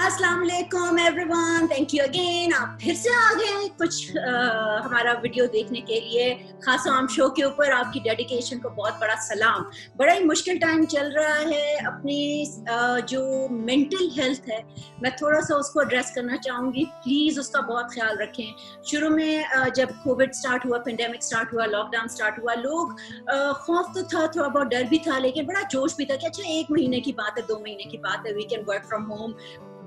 अस्सलाम वालेकुम everyone, thank you again. आप फिर से आ गए कुछ हमारा वीडियो देखने के लिए खास आम शो के ऊपर। आपकी डेडिकेशन को बहुत बड़ा सलाम। बड़ा ही मुश्किल टाइम चल रहा है। अपनी जो मेंटल हेल्थ है, मैं थोड़ा सा उसको एड्रेस करना चाहूँगी। प्लीज़ उसका बहुत ख्याल रखें। शुरू में जब कोविड स्टार्ट हुआ, पेंडेमिक स्टार्ट हुआ, लॉकडाउन स्टार्ट हुआ, लोग खौफ तो था, थोड़ा बहुत डर भी था, लेकिन बड़ा जोश भी था कि अच्छा 1 महीने की बात है, 2 महीने की बात है, we can work from home,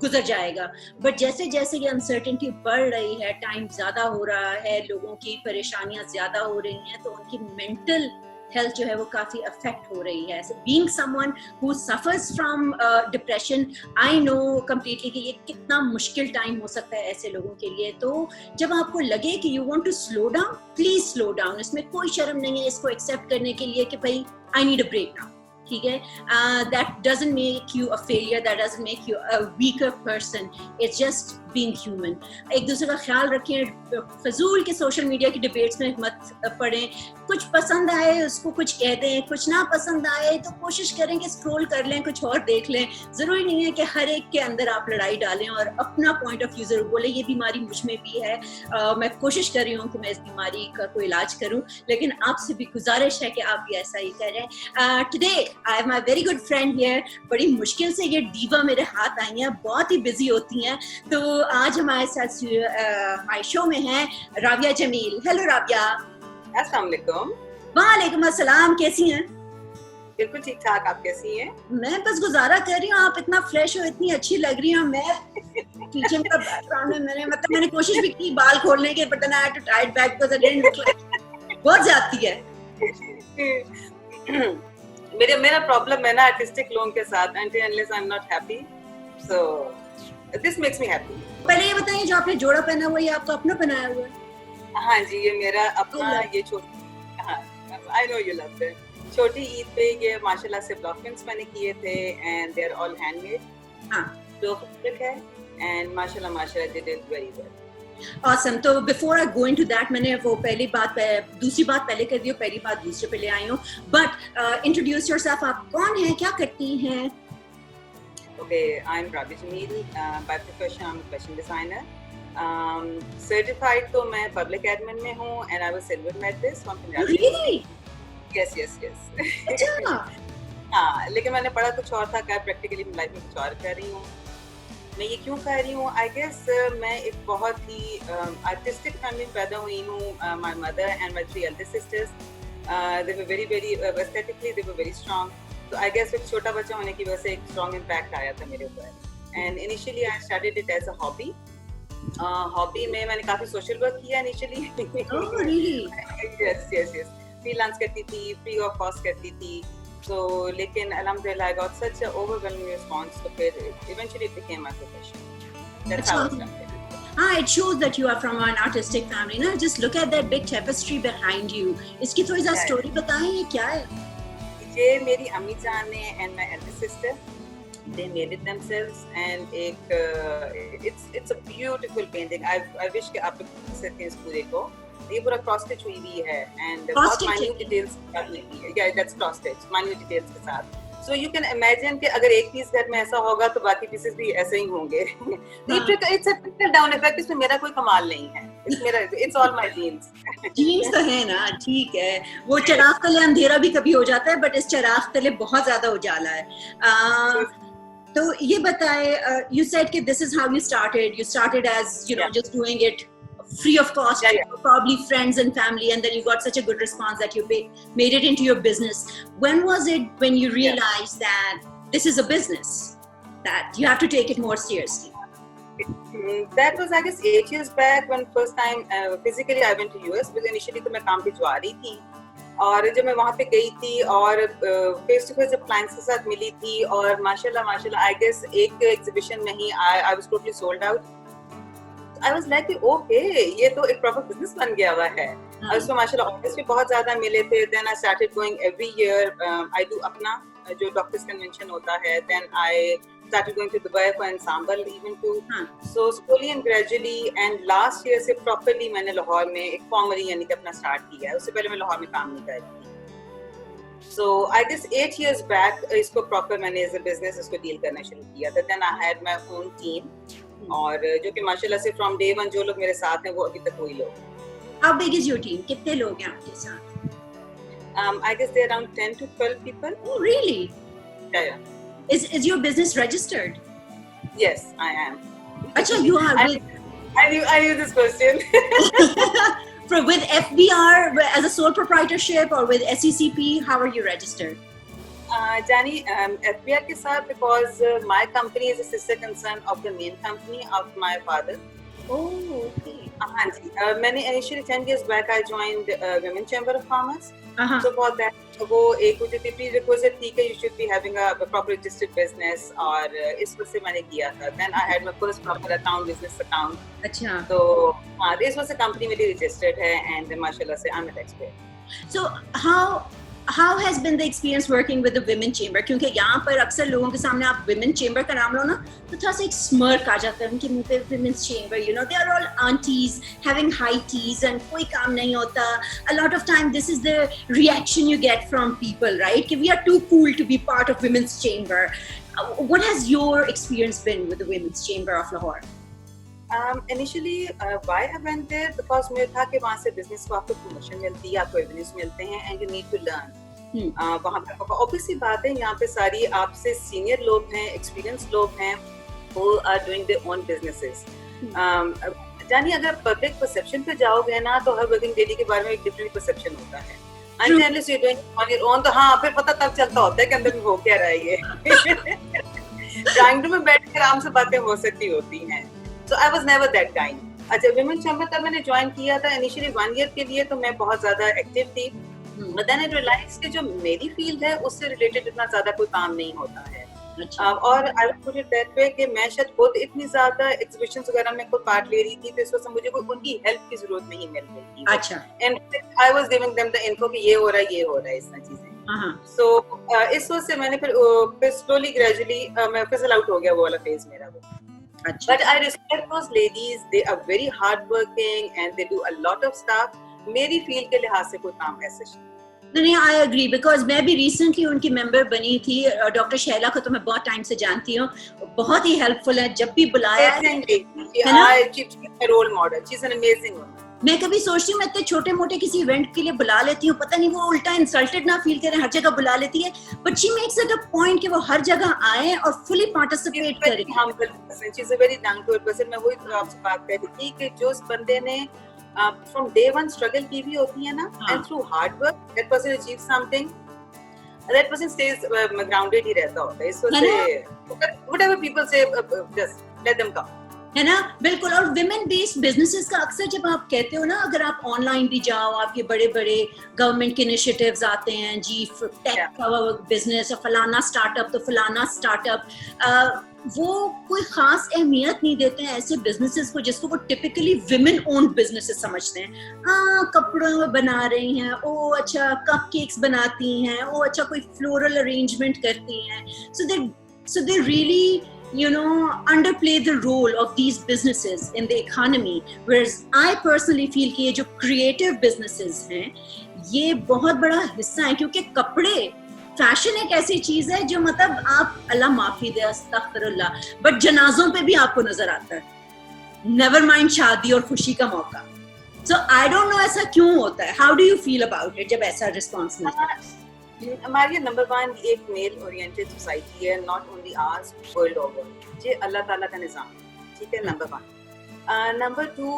गुजर जाएगा। बट जैसे जैसे ये अनसर्टेनिटी बढ़ रही है, टाइम ज्यादा हो रहा है, लोगों की परेशानियां ज्यादा हो रही हैं, तो उनकी मेंटल हेल्थ जो है वो काफी अफेक्ट हो रही है। So being someone who suffers from depression, I know completely कि ये कितना मुश्किल टाइम हो सकता है ऐसे लोगों के लिए। तो जब आपको लगे कि you want to slow down, please slow down. इसमें कोई शर्म नहीं है इसको एक्सेप्ट करने के लिए कि भाई I need a break now, ठीक है। That doesn't make you a failure, that doesn't make you a weaker person, it's just being human. एक दूसरे का ख्याल रखें, फजूल के सोशल मीडिया की डिबेट्स में मत पड़ें। कुछ पसंद आए उसको कुछ कह दें, कुछ ना पसंद आए तो कोशिश करें कि स्क्रॉल कर लें, कुछ और देख लें। ज़रूरी नहीं है कि हर एक के अंदर आप लड़ाई डालें और अपना पॉइंट ऑफ व्यू ज़रूर बोलें। ये बीमारी मुझ में भी है, मैं कोशिश कर रही हूँ कि मैं इस बीमारी का कोई इलाज करूँ, लेकिन आपसे भी गुजारिश है कि आप भी ऐसा ही करें। Today I have my very good friend here. बड़ी मुश्किल से ये दीवा मेरे हाथ आई हैं, बहुत ही बिजी होती हैं। तो आज हमारे साथ हमारे शो में है राबिया जमील। हेलो राबिया। अस्सलाम वालेकुम। वालेकुम अस्सलाम, कैसी हैं? बिल्कुल ठीक ठाक, आप कैसी हैं? मैं बस गुजारा कर रही हूँ, आप इतना फ्रेश हो, इतनी अच्छी लग रही हैं। मैं टीचिंग का बैकग्राउंड में मैंने कोशिश भी की बाल खोलने के, but I had to tie it back because I didn't look like. बहुत ज्यादती है। मेरा प्रॉब्लम है ना आर्टिस्टिक लोगों के साथ, until unless I'm not happy, so this makes me happy. पहले ये बताइए, जो आपने जोड़ा पहना हुआ है, ये आपका अपना बनाया हुआ है? हाँ जी, ये मेरा अपना, ये छोटी, हाँ, I know you love it. छोटी ईद पे ये माशाल्लाह से ब्लॉकिंग्स मैंने किए थे, and they are all handmade. हाँ, तो फैब्रिक है, and माशाल्लाह they did very well. Awesome. तो before I go into that, मैंने वो दूसरी बात पहले कर दी और पहली बात दूसरे पे ले आई हूँ। बट इंट्रोड्यूस योरसेल्फ, आप कौन हैं, क्या करती हैं? Okay, I'm Rabi Jameel. By profession, I'm a fashion designer. Certified तो मैं public admin में हूँ, and I was silver medalist from Punjab. Really? Yes. अच्छा। हाँ, लेकिन मैंने पढ़ा कुछ और था, क्या प्रैक्टिकली लाइफ में कुछ और कर रही हूँ। मैं ये क्यों कर रही हूँ? आई गेस मैं एक बहुत ही आर्टिस्टिक फैमिली में पैदा हुई हूँ. My mother and my 3 elder sisters, they were very aesthetically they were very strong. तो आई गेस एक छोटा बच्चा होने की वजह से एक स्ट्रॉन्ग इम्पैक्ट आया था मेरे ऊपर. And initially I started it as a hobby. Hobby में मैंने काफी सोशल वर्क किया initially. Oh, really? yes. Freelance करती थी, फ्री ऑफ कॉस्ट करती थी. So, लेकिन अल्हम्दुलिल्लाह I got such an overwhelming response, so फिर eventually it became my profession. That's how it started. It shows that you are from an artistic family, ना? Just look at that big tapestry behind you. इसकी थोड़ी सा story बताएं, ये क्या है? ये मेरी अम्मी जान ने and my elder sister, they made it themselves, and it's a beautiful painting. I wish कि आप लोग देख सकें इस पूरे को. ये पूरा क्रॉस स्टिच हुई भी है, एंड बहुत माइन्यूट डिटेल्स के साथ हुई है. या that's cross stitch, minute details के साथ. सो यू कैन इमेजिन कि अगर एक पीस घर में ऐसा होगा तो बाकी पीसेस भी ऐसे ही होंगे. It's a trickle down effect. इसमें मेरा कोई कमाल नहीं है. It's all my genes. Genes तो है ना, ठीक है. वो चिराग तले अंधेरा भी कभी हो जाता है, बट इस चिराग तले बहुत ज्यादा उजाला है. तो ये बताए, you said कि this is how you started. You started as, you know, just doing it free of cost, probably friends and family, and then you got such a good response that you made it into your business. When was it when you realized that this is a business, that you have to take it more seriously? That was, I guess, 8 years back when first time physically I went to US. Because initially तो मैं काम पे जा रही थी, और जब मैं वहाँ पे गई थी और फेस टू फेस जब क्लाइंट्स के साथ मिली थी, और माशाल्लाह I guess एक एग्जीबिशन में ही I was totally sold out. I was like, okay, ये तो एक प्रॉपर बिजनेस बन गया हुआ है. और उसमें माशाल्लाह ऑफिस भी बहुत ज्यादा मिले थे. Then I started going every year. I do अपना जो डॉक्टर्स कन्वेंशन होता है. Then I started going to Dubai for ensemble even too. So slowly and gradually, and last year से properly मैंने लाहौर में एक फॉर्मली यानी कि अपना स्टार्ट किया है. उससे पहले मैं लाहौर में काम नहीं कर रही थी. So I guess 8 years back इसको proper मैंने as a business इसको deal करना शुरू किया था. Then I had my own team और जो कि माशाल्लाह से from day one जो लोग मेरे साथ हैं वो अभी तक वही लोग. How big is your team? कितने लोग हैं आपके साथ? I guess they're around 10 to 12 people. Oh, really? Yeah. Is your business registered? Yes, I am. Acha, you are I knew this question. with FBR as a sole proprietorship or with SECP, how are you registered? Jani, FBR के साथ because my company is a sister concern of the main company of my father. Oh, okay. हाँ जी. मैंने initially 10 years back I joined Women Chamber of Commerce. So for that वो एक मुझे prerequisite थी कि you should be having a proper registered business और इस वजह से मैंने किया था. Then I had my first proper account, business account. अच्छा. तो हाँ, इस वजह से company मेरी registered है and माशाल्लाह से I'm a taxpayer. So how has been the experience working with the women chamber? क्योंकि यहाँ पर अक्सर लोगों के सामने आप women chamber का नाम लो ना तो थोड़ा सा एक smirk आ जाता है उनके मुंह पे. women's chamber, you know, they are all aunties having high teas and कोई काम नहीं होता. A lot of time this is the reaction you get from people, right? कि we are too cool to be part of women's chamber. What has your experience been with the women's chamber of Lahore? Initially, why I went there because मुझे था कि वहाँ से business को आपको promotion मिलती है, आपको revenues मिलते हैं and you need to learn. वहाँ पर obviously बात है यहाँ पे सारी आपसे senior लोग हैं, experienced लोग हैं who are doing their own businesses. जानी अगर public perception पे जाओगे ना तो हर working lady के बारे में एक different perception होता है. Unless you're doing it on your own तो हाँ फिर पता तब चलता होता है कि अंदर में हो क्या रहा है ये. Drawing room में बैठ कर आराम से बातें हो सकती होती हैं. So I was never that kind. अच्छा women chamber तब मैंने join किया था initially 1 year के लिए तो मैं बहुत ज़्यादा active थी. But then I realized कि जो मेरी field है उससे related इतना ज़्यादा कोई काम नहीं होता है. और I would put it that way कि मैं शायद खुद इतनी ज़्यादा exhibitions वगैरह में खुद part ले रही थी तो इस वजह से मुझे कोई उनकी help की ज़रूरत नहीं मिल रही थी. अच्छा. And I was giving them the info कि ये हो रहा है इस तरह चीजें. So इस वजह से मैंने फिर slowly gradually मैं fizzle out हो गया वो वाला phase मेरा वो. But I respect those ladies. They are very hardworking and they do a lot of stuff. मेरी फील्ड के लिहाज से कोई काम ऐसा नहीं. I agree because मैं भी recently उनकी member बनी थी. डॉक्टर शैला को तो मैं बहुत टाइम से जानती हूँ. बहुत ही helpful है. जब भी बुलाया है ना. She's a role model. She's an amazing woman. मैं कभी सोचती हूँ मैं इतने छोटे मोटे किसी इवेंट के लिए बुला लेती हूँ पता नहीं वो उल्टा इंसल्टेड ना फील करें हर जगह बुला लेती है but she makes it a point कि वो हर जगह आए और फुली पार्टिसिपेट करें. She is a very down to earth person. मैं वही आपसे बात कर रही थी कि जो इस बंदे ने फ्रॉम डे वन स्ट्रगल की भी होती है ना and through hard work that person achieve something that person stays grounded ही रहता होता है. इस वजह से व्हाटएवर पीपल से जस्ट लेट देम कम है ना. बिल्कुल. और विमेन बेस्ड बिजनेसेस का अक्सर जब आप कहते हो ना अगर आप ऑनलाइन भी जाओ आपके बड़े बड़े गवर्नमेंट के इनिशिएटिव्स आते हैं जी टेक का बिजनेस और फलाना स्टार्टअप तो फलाना स्टार्टअप वो कोई खास अहमियत नहीं देते हैं ऐसे बिजनेसेस को जिसको वो टिपिकली विमेन ओन्ड बिजनेसेस समझते हैं. हाँ कपड़ों बना रही हैं ओ अच्छा कपकेक्स बनाती हैं ओ अच्छा कोई फ्लोरल अरेंजमेंट करती हैं. So they really underplay the role of these businesses in the economy, whereas I personally feel कि ये जो creative businesses हैं ये बहुत बड़ा हिस्सा है क्योंकि कपड़े फैशन एक ऐसी चीज है जो मतलब आप अल्लाह माफी दे अस्तगफिरुल्लाह बट जनाजों पे भी आपको नजर आता है. नेवर माइंड शादी और खुशी का मौका. So I don't know ऐसा क्यों होता है. How do you feel about it जब ऐसा रिस्पॉन्स मिलता है? हमारी नंबर 1 एक मेल ओरिएंटेड सोसाइटी है not only hours world over. ये अल्लाह ताला का निजाम ठीक है. Number 1. Number 2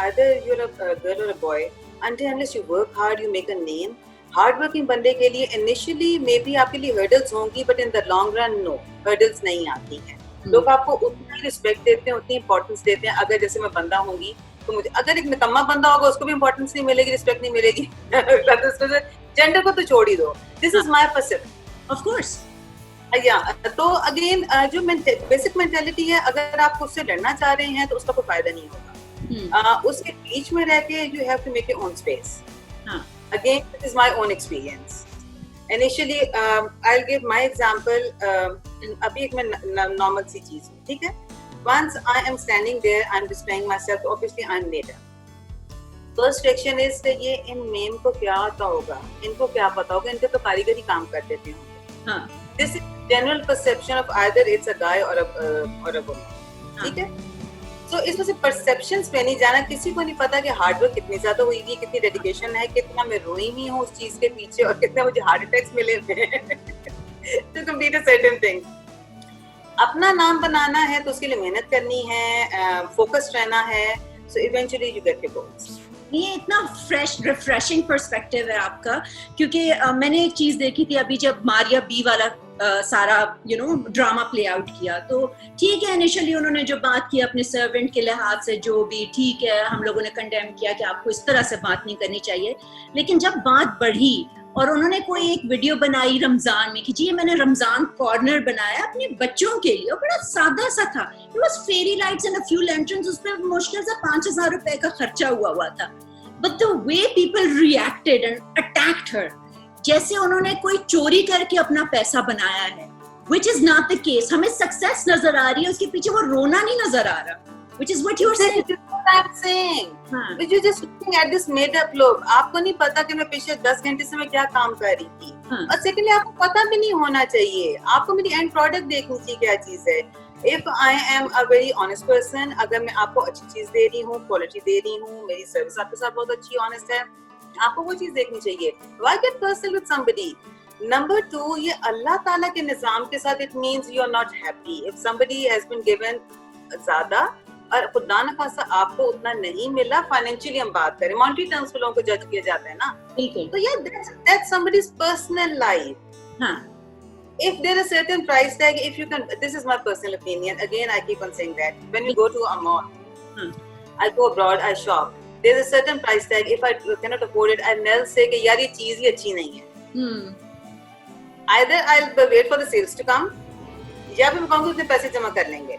either you're a girl or a boy until unless you work hard you make a name. Hard working बंदे के लिए इनिशियली मे बी आपके लिए हर्डल्स होंगी but in the long run no hurdles नहीं आती हैं. लोग आपको उतनी रिस्पेक्ट देते हैं उतनी इंपॉर्टेंस देते हैं. अगर जैसे मैं बंदा होंगी तो मुझे अगर एक निकम्मा बंदा होगा उसको भी इंपॉर्टेंस नहीं मिलेगी रिस्पेक्ट नहीं मिलेगी. जेंडर को तो छोड़ ही दो. This is my perspective of course. तो अगेन जो बेसिक मेंटालिटी है अगर आप उससे लड़ना चाह रहे हैं तो उसका कोई फायदा नहीं होगा. उसके बीच में रह के you have to make your own space. Again, this is my own experience. Initially, I'll give my example. अभी एक मैं normal सी चीज हूँ, ठीक है? Once I am standing there, I'm displaying myself. Obviously, I'm later. First reaction is कि ये इन ma'am को क्या आता होगा, इनको क्या पता होगा, इनके तो कारीगरी काम कर देते होंगे। हाँ, this is general perception of either it's a guy और अ वुमन, ठीक है। तो इस वजह से परसेप्शंस पे नहीं जाना, किसी को नहीं पता कि हार्डवर्क कितनी ज्यादा हुई है, कितनी डेडिकेशन है, कितना मैं रोई हुई हूँ उस चीज के पीछे और कितने मुझे हार्ट अटैक्स मिले थे to complete a certain thing. अपना नाम बनाना है तो उसके लिए मेहनत करनी है, फोकस्ड रहना है, so eventually you get your goals. ये इतना फ्रेश रिफ्रेशिंग पर्सपेक्टिव है आपका, क्योंकि मैंने एक चीज देखी थी अभी जब मारिया बी वाला सारा ड्रामा प्ले आउट किया, तो ठीक है इनिशियली उन्होंने जो बात की अपने सर्वेंट के लिहाज से, जो भी ठीक है, हम लोगों ने कंडेम किया कि आपको इस तरह से बात नहीं करनी चाहिए। लेकिन जब बात बढ़ी और उन्होंने कोई एक वीडियो बनाई रमजान में कि जी मैंने रमजान कॉर्नर बनाया अपने बच्चों के लिए, और बड़ा सादा सा था, it was fairy lights and a few lanterns, उस पे मुश्किल से 5000 रुपए का खर्चा हुआ था। But the way people reacted and attacked her, जैसे उन्होंने कोई चोरी करके अपना पैसा बनाया है, which is not the case। हमें सक्सेस नजर आ रही है, उसके पीछे वो रोना नहीं नजर आ रहा, which is what you're saying। I'm saying, which you just looking at this made up look। आपको नहीं पता कि मैं पिछले 10 घंटे से मैं क्या काम कर रही थी, और सेकेंडली आपको पता भी नहीं होना चाहिए, आपको मेरी एंड प्रोडक्ट देखनी चाहिए क्या चीज है। If I am a very honest person, अगर मैं आपको अच्छी चीज दे रही हूँ, क्वालिटी दे रही हूँ, मेरी सर्विस आपके साथ बहुत अच्छी ऑनेस्ट है, आपको वो चीज देखनी चाहिए। Why get personal with somebody? Number 2, ये अल्लाह ताला के निजाम के साथ it means you are not happy। If somebody has been given ज्यादा और खुदा न खासा आपको उतना नहीं मिला, फाइनेंशियली हम बात करें, मॉनेटरी टर्म्स पे लोगों को जज किया जाता है ना, तो yeah, that's somebody's personal life। हाँ। If there is a certain price tag, if you can, this is my personal opinion, again I keep on saying that when you go to a mall, I go abroad, I shop, there's a certain price tag, if I cannot afford it, I'll never say कि यार ये चीज ही अच्छी नहीं है। Either I'll wait for the sales to come, या फिर मैं कहूँगी उतने पैसे जमा कर लेंगे।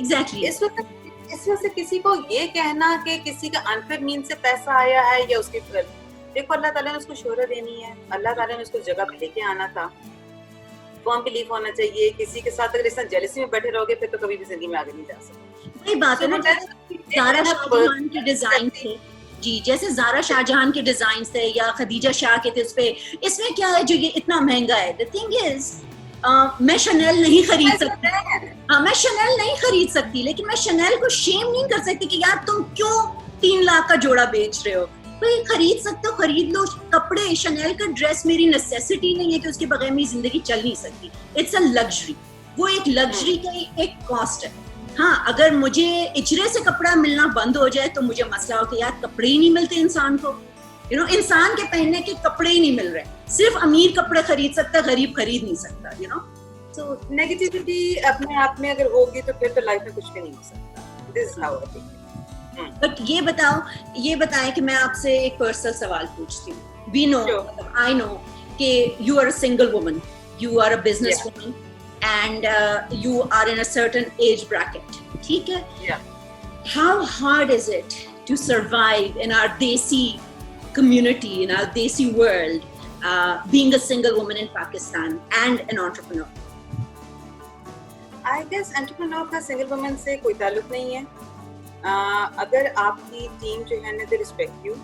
Exactly। इस वजह से किसी को ये कहना कि किसी का अनफेयर मीन से पैसा आया है या उसकी, देखो अल्लाह ताला ने उसको शोहरत देनी है, अल्लाह ताला ने उसको जगह पे लेके आना था, फर्म बिलीफ होना चाहिए। किसी के साथ अगर इस तरह जेलसी में बैठे रहोगे फिर तो कभी भी जिंदगी में आगे नहीं जा सकते। वही बात है ना, ज़ारा शाहजहान के डिजाइन थे जी, जैसे ज़ारा शाहजहान के डिजाइन थे या खदीजा शाह के थे, उस पे इसमें क्या है जो ये इतना महंगा है। द थिंग इज मैं शनेल नहीं खरीद सकती, हाँ मैं शनेल नहीं खरीद सकती, लेकिन मैं शनेल को शेम नहीं कर सकती कि यार तुम क्यों 3 लाख का जोड़ा बेच रहे हो। भाई खरीद सकते हो, खरीद लो। कपड़े, शनेल का ड्रेस मेरी नेसेसिटी नहीं है कि उसके बगैर मेरी जिंदगी चल नहीं सकती। इट्स अ लग्जरी, वो एक लग्जरी का एक कॉस्ट है। हाँ, अगर मुझे इचरे से कपड़ा मिलना बंद हो जाए तो मुझे मसला हो कि यार कपड़े ही नहीं मिलते इंसान को, इंसान के पहनने के कपड़े ही नहीं मिल रहे। सिर्फ अमीर कपड़े खरीद सकता, गरीब खरीद नहीं सकता। तो नेगेटिविटी अपने आप में अगर होगी तो फिर तो लाइफ में कुछ भी नहीं हो सकता। This is how I think. But ये बताएं कि मैं आपसे एक पर्सनल सवाल पूछती हूँ। वी नो, आई नो कि you are a single woman, you are a business woman and you are in a certain age bracket, ठीक है? How hard is it to survive in our desi community, in our desi world, being a single woman in Pakistan and an entrepreneur? I guess entrepreneur का single woman से कोई ताल्लुक नहीं है। अगर आपकी टीम जो है ना, they respect you,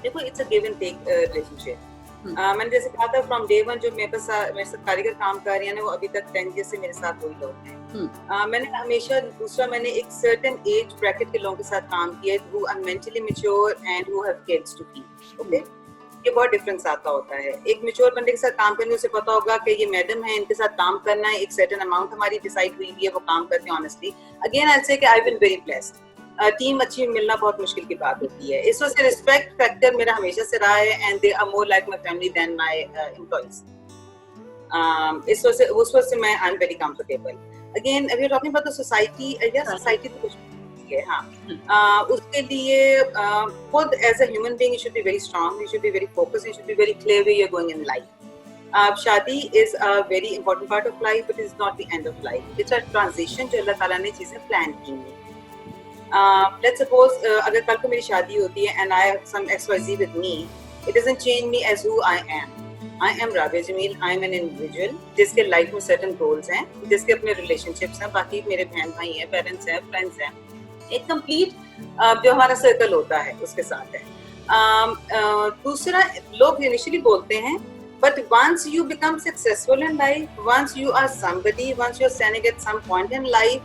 देखो it's a give and take relationship। मैंने जैसे कहा था फ्रॉम डे वन जो मेरे साथ कारीगर काम कर रही है ना, वो अभी तक 10 years से मेरे साथ वही लोग हैं। मैंने हमेशा मैंने एक सर्टेन एज ब्रैकेट के लोगों के साथ काम किया है who are mentally mature and who have kids to feed। Okay, ये बहुत डिफरेंस आता होता है। एक मैच्योर बंदे के साथ काम करने से पता होगा कि ये मैडम है, इनके साथ काम करना है, एक सर्टेन अमाउंट हमारी डिसाइड हुई है, वो काम करते हैं ऑनेस्टली। अगेन आई से कि I been very blessed. Team अच्छी मिलना बहुत मुश्किल की बात होती है। इस वजह से रिस्पेक्ट फैक्टर मेरा हमेशा से रहा है and they are more like my family than my employees. इस वजह से मैं I am very comfortable. Again we are talking about the society, या सोसाइटी तो कुछ है, हाँ, उसके लिए खुद as a human being you should be very strong, you should be very focused, you should be very clear where you are going in life. शादी is a very important part of life, but is not the end of life. It's a transition जो अल्लाह ताला ने चीजें plan की हैं। Let's suppose अगर कल को मेरी शादी होती है and I have some XYZ with me, it doesn't change me as who I am. I am Rabia Jameel, I am an individual जिसके लाइफ में certain goals हैं, जिसके अपने relationships हैं, बाकी मेरे बहन भाई हैं, parents हैं, friends हैं, एक कंप्लीट जो हमारा सर्कल होता है उसके साथ है। दूसरा, लोग इनिशियली बोलते हैं, but once you become successful in life, once you are somebody, once you are standing at some point in life,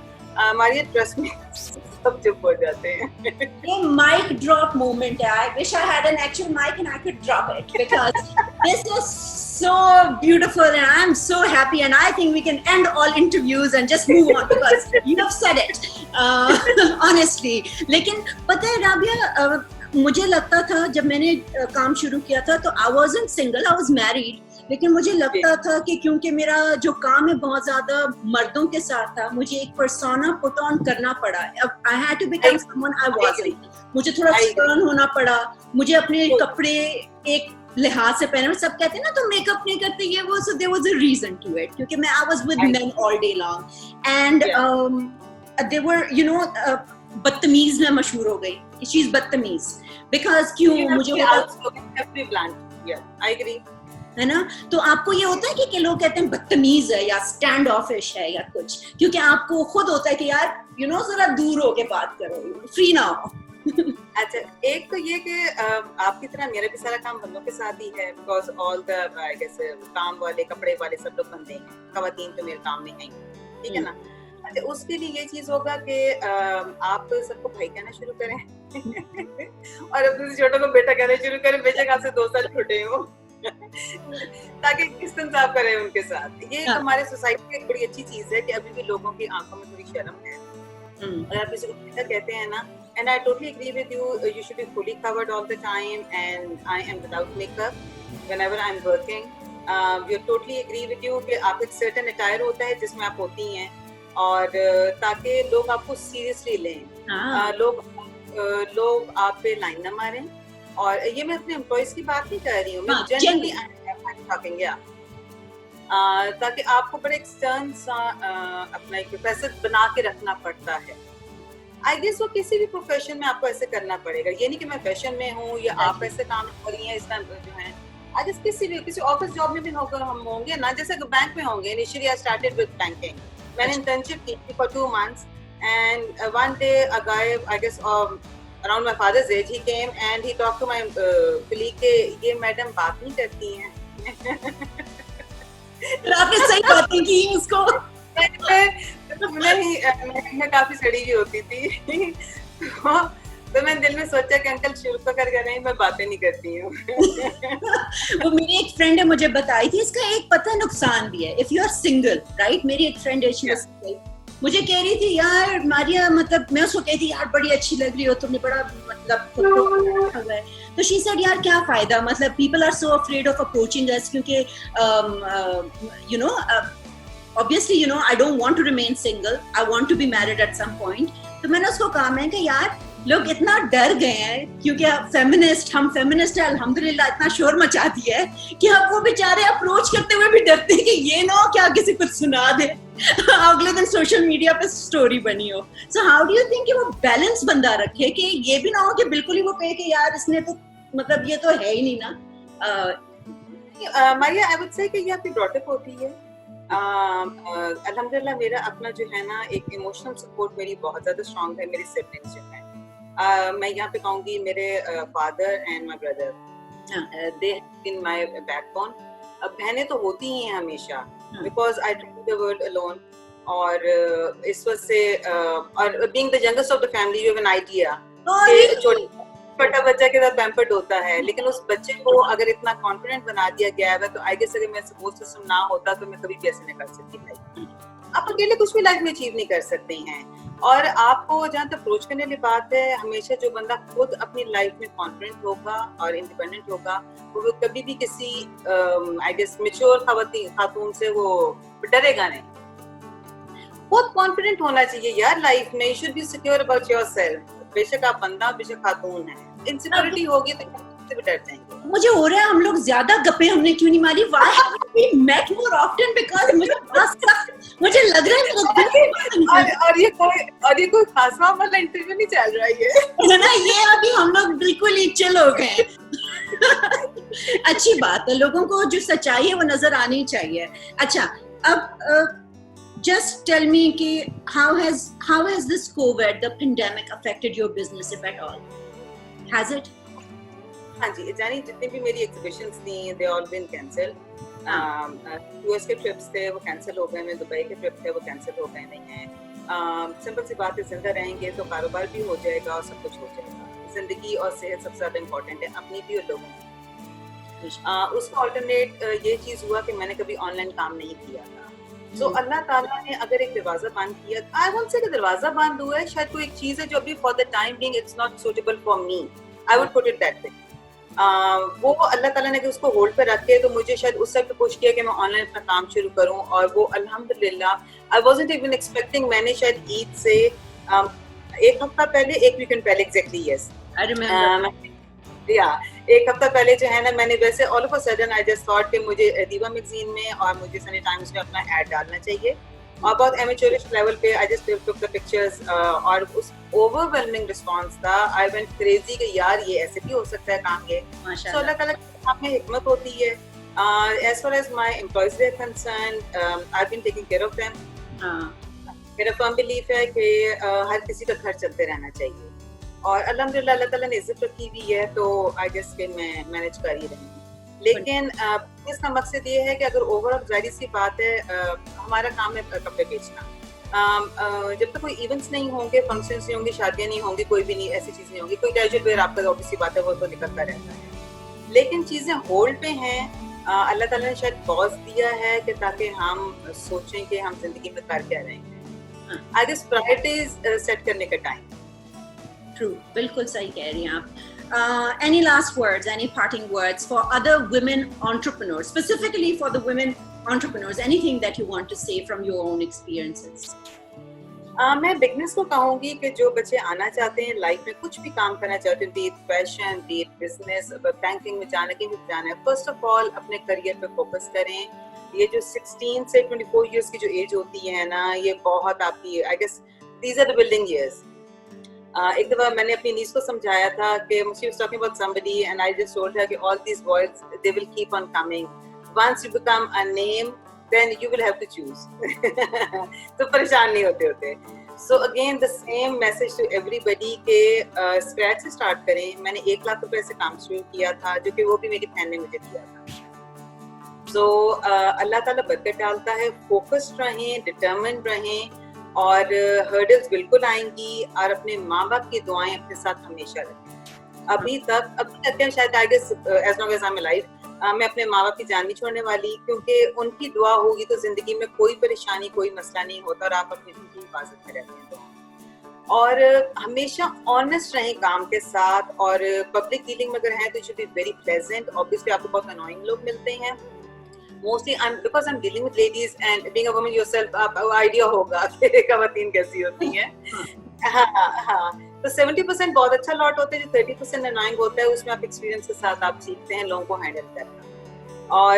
Maria, trust me, सब चुप हो जाते हैं। ये mic drop moment है. I wish I had an actual mic and I could drop it because this was so beautiful and I'm so happy and I think we can end all interviews and just move on because you have said it, honestly. लेकिन पता है राबिया, मुझे लगता था जब मैंने काम शुरू किया था तो I wasn't single, I was married. लेकिन मुझे लगता था कि क्योंकि मेरा जो काम है बहुत ज्यादा मर्दों के साथ था, मुझे एक पर्सोना पुट ऑन करना पड़ा. I had to become someone I wasn't. मुझे थोड़ा स्टर्न होना पड़ा, मुझे अपने कपड़े एक लिहाज से पहने. सब कहते हैं ना तुम मेकअप नहीं करते ये वो, so there was a reason to it क्योंकि मैं I was with men all day long and they were, you know, बदतमीज में मशहूर हो गई. She's बदतमीज because क्यों मुझे I agree. है ना. तो आपको ये होता है कि लोग कहते हैं बदतमीज है या स्टैंड ऑफिश है या कुछ, क्योंकि आपको खुद होता है कि यार यू नो जरा दूर होके बात करो, फ्री ना हो. अच्छा, एक तो ये कि आपकी तरह मेरा भी सारा काम बंदों के साथ ही है because all the I guess काम वाले कपड़े वाले सब लोग बंदे हैं, खवातीन तो मेरे काम में हैं, ठीक है ना. अच्छा, उसके लिए ये चीज होगा कि आप सबको भाई कहना शुरू करें और अपने छोटों को बेटा कहना शुरू करें, बेशक आपसे 2 साल छोटे हो ताकि डिस्टेंस आप करें उनके साथ. ये हमारे सोसाइटी की एक बड़ी अच्छी चीज है कि अभी भी लोगों की आंखों में थोड़ी शर्म है. अगर आप किसी को बेटा कहते हैं ना, and I totally agree with you, you should be fully covered all the time and I am without makeup whenever I'm working. We totally agree with you कि आप एक certain attire होता है जिसमें आप होती हैं और ताकि लोग आपको सीरियसली लें, लोग आप पे लाइन ना मारें. और ये मैं अपने एम्प्लॉइज की बात नहीं कर रही हूँ, मैं जनरली टॉकिंग, ताकि आपको बड़े एक स्टर्न सा अपना एक प्रोफेसर बना के रखना पड़ता है. आई गेस वो किसी भी प्रोफेशन में आपको ऐसे करना पड़ेगा. ये नहीं कि मैं फैशन में हूँ या आप ऐसे काम कर रही हैं इस टाइम जो है. आई गेस किसी ऑफिस जॉब में भी होगा, हम होंगे ना, जैसे बैंक में होंगे. Initially I started with banking. मैंने इंटर्नशिप की for 2 months and one day a guy, I guess around my father's age, he came and he talked to my colleague के ये मैडम बात नहीं करती हैं. आपने सही बातें की उसको. मैं काफी सड़ी भी होती थी तो मैंने दिल में सोचा कि अंकल शुरू तो कर नहीं, मैं बातें नहीं करती हूँ. वो मेरी एक फ्रेंड है, मुझे बताई थी इसका एक पता नुकसान भी है. If you are single, right, मेरी एक फ्रेंड है, शी वाज सिंगल, मुझे कह रही थी यार मारिया, मतलब मैं उसको कहती थी यार बड़ी अच्छी लग रही हो, तुमने बड़ा मतलब खुद को रखा हुआ है. तो शी सेड यार क्या फायदा, मतलब people are so afraid of approaching us क्योंकि you know obviously you know I don't want to remain single, I want to be married at some point. तो मैंने उसको कहा मैं कि यार लोग इतना डर गए हैं क्योंकि हम फेमिनिस्ट है अल्हम्दुलिल्लाह, इतना शोर मचा दिया है कि अब वो बेचारे अप्रोच करते हुए भी डरते हैं कि ये ना हो क्या किसी कुछ सुना दे अगले दिन सोशल मीडिया पे स्टोरी बनी हो. So how do you think कि वो बैलेंस बंदा रखे कि ये भी ना हो कि बिल्कुल ही वो कहे कि यार इसने तो मतलब ये तो है ही नहीं ना. मारिया, आई वुड से कि ये आपकी ब्रॉटअप होती है. अल्हम्दुलिल्लाह मेरा अपना जो है ना एक इमोशनल सपोर्ट मेरी बहुत ज्यादा स्ट्रॉन्ग है. मेरे सिबलिंग्स जो है, मैं यहाँ पे कहूँगी मेरे father and my brother, they in my backbone. अब बहनें तो होती ही हैं हमेशा because I try the world alone. और इस वजह से और being the youngest of the family you have an idea छोटा बच्चा के साथ पैम्पर्ड होता है, लेकिन उस बच्चे को अगर इतना कॉन्फिडेंट बना दिया गया है तो आई गेस अगर मैं सपोर्ट सिस्टम ना होता तो मैं कभी भी ऐसे नहीं कर सकती लाइफ. आप अकेले कुछ भी लाइफ में अचीव नहीं कर सकते हैं. और आपको जहाँ तक अप्रोच करने वाली बात है, हमेशा जो बंदा खुद अपनी लाइफ में कॉन्फिडेंट होगा और इंडिपेंडेंट होगा वो कभी भी किसी आई गेस मैच्योर खातून से वो डरेगा नहीं. बहुत कॉन्फिडेंट होना चाहिए यार लाइफ में. You should be secure about yourself. बेशक आप बंदा बेशक खातून है, इनसिक्योरिटी होगी तो से भी डर जाएंगे. मुझे हो रहा है हम लोग ज्यादा गप्पे हमने क्यों नहीं मारी. Why haven't we met more often? Because मुझे लग रहा है और ये कोई खास वाला इंटरव्यू नहीं चल रहा है ना. ये अभी हम लोग बिल्कुल ही चिल हो गए. अच्छी बात है, लोगों को जो सच्चाई है वो नजर आनी चाहिए. अच्छा, अब just tell me कि how has this COVID, the pandemic, affected your business, if at all? Has it? हाँ जी, जानी जितनी भी मेरी एग्जीबिशंस थी they all been cancelled. US के ट्रिप्स थे वो कैंसिल हो गए, दुबई के ट्रिप थे वो कैंसिल हो गए नहीं हैं. सिंपल सी बात है, जिंदा रहेंगे तो कारोबार भी हो जाएगा और सब कुछ हो जाएगा. जिंदगी और सेहत सबसे ज़्यादा इम्पोर्टेंट है, अपनी भी और लोगों की. उसका ऑल्टरनेट ये चीज़ हुआ कि मैंने कभी ऑनलाइन काम नहीं किया था. तो अल्लाह ताला ने अगर एक दरवाजा बंद किया, आई वोंट से कि दरवाजा बंद हुआ है, शायद कोई एक चीज़ है जो अभी for the time being it's not suitable for me. I would put it that way. वो अल्लाह ताला ने उसको होल्ड पे रख के तो मुझे शायद उस वक्त पुश किया कि मैं ऑनलाइन अपना काम शुरू करूं, और वो अल्हम्दुलिल्लाह आई वाज़न्ट इवन एक्सपेक्टिंग. मैंने शायद ईद से एक हफ्ता पहले, एक वीकेंड पहले एग्जैक्टली, यस आई रिमेंबर, या एक हफ्ता पहले जो है ना, मैंने वैसे all of a sudden I just thought कि मुझे दीवा मैगजीन में और मुझे सनी टाइम्स में अपना ऐड डालना चाहिए, और बहुत एमेचोरिश लेवल पे I just took the pictures, और उस ओवरवेलमिंग रिस्पांस था. आई वेंट क्रेजी कि यार ये ऐसे भी हो सकता है काम. ये सो अल्लाह ताला के काम में हिकमत होती है. As far as my employees are concerned, I have been taking care of them. मेरा फर्म बिलीफ है कि हर किसी का घर चलते रहना चाहिए, और अल्हम्दुलिल्लाह अल्लाह ताला ने इज्जत रखी हुई है, तो आई गेस कि मैं मैनेज कर ही रही हूँ. लेकिन इसका मकसद ये है कि अगर ओवरऑल जाहिर सी बात है, हमारा काम है कपड़े बेचना. जब तक कोई इवेंट्स नहीं होंगे, फंक्शंस नहीं होंगे, शादियां नहीं होंगी, कोई भी नहीं ऐसी चीज नहीं होगी, कोई कैजुअल वेयर आपका ऑब्वियसली बात है वो तो निकलता रहता है. लेकिन चीजें होल्ड पे हैं. अल्लाह ताला ने शायद पॉज दिया है कि ताकि हम सोचें कि हम जिंदगी में कर क्या रहे हैं. आई गेस प्रायोरिटीज सेट करने का टाइम. True, बिल्कुल सही कह रही हैं आप. Any last words, any parting words for other women entrepreneurs, specifically for the women entrepreneurs, anything that you want to say from your own experiences? मैं business को कहूँगी कि जो बच्चे आना चाहते हैं लाइफ में, कुछ भी काम करना चाहते हैं, B it fashion, B it business, banking में जाने के भी जाना है, फर्स्ट ऑफ ऑल अपने करियर पे फोकस करें. ये जो 16 से 24 इयर्स की जो एज होती है ना, ये बहुत आपकी, I guess these are the building years. एक दफा मैंने अपनी नीस को समझाया था कि she was talking about somebody and I just told her कि all these boys they will keep on coming. Once you become a name, then you will have to choose. तो परेशान नहीं होते. So again the same message to everybody कि scratch से start करें. मैंने 1 लाख रुपए से काम शुरू किया था, जो कि वो भी मेरी बहन ने मुझे दिया था. So अल्लाह ताला बरकत डालता है. फोकस्ड रहें, डिटरमिन्ड रहें, और हर्डल्स बिल्कुल आएंगी, और अपने माँ बाप की दुआएं अपने साथ हमेशा रखें. अभी तक शायद I guess as long as I am alive, मैं अपने माँ बाप की जान नहीं छोड़ने वाली, क्योंकि उनकी दुआ होगी तो जिंदगी में कोई परेशानी, कोई मसला नहीं होता, और आप अपनी जिंदगी हिफाजत में रहते हैं. और हमेशा ऑनेस्ट रहें काम के साथ, और पब्लिक डीलिंग में अगर हैं तो it should be very pleasant. Obviously आपको बहुत अनोइंग लोग मिलते हैं. Mostly because I'm dealing with ladies and being a woman yourself, आपको आइडिया होगा कि खवातीन कैसी होती हैं. हाँ, तो 70% बहुत अच्छा लॉट होता है, जो 30% अनोइंग होता है, उसमें आप एक्सपीरियंस के साथ आप सीखते हैं लोगों को हैंडल करना. और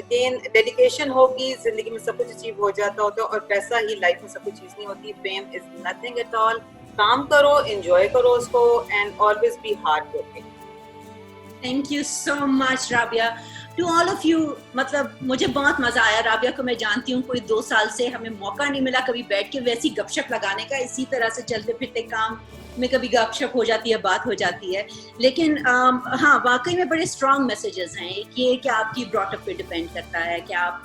अगेन डेडिकेशन होगी, जिंदगी में सब कुछ अचीव हो जाता होता है, और पैसा ही लाइफ में सब कुछ चीज नहीं होती. Fame is nothing at all. काम करो, एंजॉय करो उसको, and always be hard working. Thank you so much, Rabia. To all of you, मतलब मुझे बहुत मजा आया. राबिया को मैं जानती हूँ, कोई 2 साल से हमें मौका नहीं मिला कभी बैठ के वैसी गपशप लगाने का. इसी तरह से चलते फिरते काम में कभी गपशप हो जाती है, बात हो जाती है. लेकिन हाँ, वाकई में बड़े स्ट्रॉन्ग मैसेजेस हैं. एक ये कि आपकी ब्रॉटअप पे डिपेंड करता है कि आप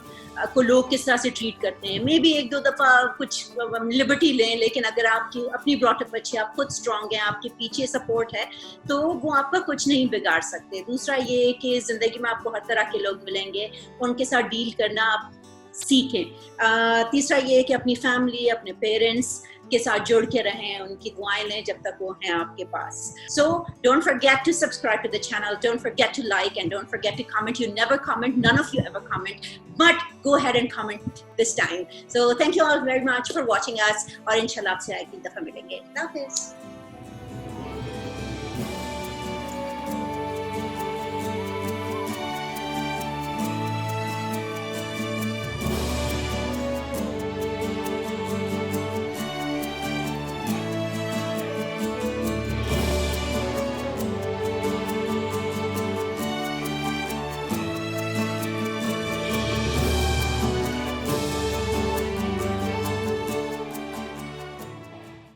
को लोग किस तरह से ट्रीट करते हैं. मे बी 1-2 दफा कुछ लिबर्टी लें, लेकिन अगर आपकी अपनी ब्रॉटअप अच्छी, आप खुद स्ट्रॉन्ग हैं, आपके पीछे सपोर्ट है, तो वो आपका कुछ नहीं बिगाड़ सकते. दूसरा ये कि जिंदगी में आपको हर तरह के लोग मिलेंगे, उनके साथ डील करना आप सीखें. तीसरा ये कि अपनी फैमिली, अपने पेरेंट्स के साथ जुड़ के रहें, उनकी दुआएं लें जब तक वो हैं आपके पास. So don't forget to subscribe to the channel, don't forget to like, and don't forget to comment. You never comment, none of you ever comment, but go ahead and comment this time. So thank you all very much for watching us, और इंशाल्लाह आपसे अगली दफा मिलेंगे.